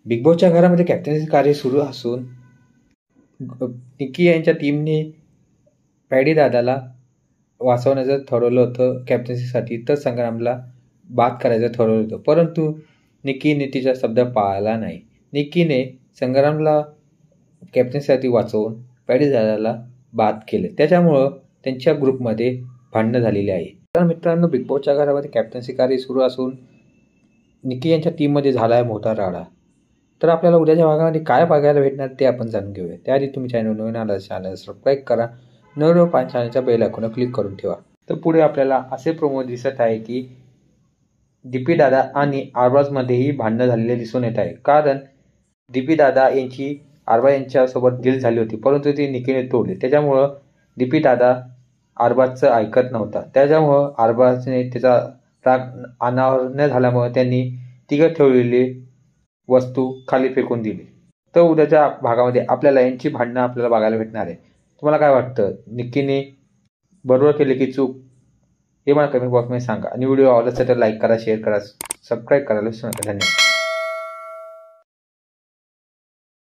Big बॉसच्या घरामध्ये captaincy कार्य सुरू असून निकी यांच्या टीमने पॅडी दादाला वाचवण्याचं ठरवलं होतं कॅप्टन्सीसाठी, तर संग्रामला बाद करायचं ठरवलं होतं. परंतु निकीने तिचा शब्द पाळला नाही. निकीने संग्रामला कॅप्टन्सीसाठी वाचवून पॅडी दादाला बाद केले. त्याच्यामुळं त्यांच्या ग्रुपमध्ये भांडणं झालेली आहे. तर मित्रांनो, बिग बॉसच्या घरामध्ये कॅप्टन्सी कार्य सुरू असून निकी यांच्या टीममध्ये झाला आहे मोठा राडा. तर आपल्याला उद्याच्या भागामध्ये काय बघायला भेटणार ते आपण जाणून घेऊया. त्याआधी तुम्ही चॅनल नवीन आला चॅनल सबस्क्राईब करा, नवनवीन चॅनलच्या बेल आयकॉनवर क्लिक करून ठेवा. तर पुढे आपल्याला असे प्रोमो दिसत आहे की डीपी दादा आणि आरबाजमध्येही भांडणं झालेले दिसून येत आहे. कारण डीपी दादा यांची आरबाज यांच्यासोबत डील झाली होती, परंतु ती निकीने तोडली. त्याच्यामुळं डीपी दादा आरबाजचं ऐकत नव्हता. त्याच्यामुळं आरबाजने त्याचा राग अनावर न झाल्यामुळे त्यांनी तिघं ठेवलेली वस्तू खाली फेकून दिली. तर उद्याच्या भागामध्ये आपल्याला यांची भांडणं आपल्याला बघायला भेटणार आहे. तुम्हाला काय वाटतं, निक्कीने बरोबर केले की चूक, हे मला कमेंट बॉक्समध्ये सांगा. आणि व्हिडिओ आवडला असेल तर लाईक करा, शेअर करा, सबस्क्राईब करायला विसरू नका. धन्यवाद.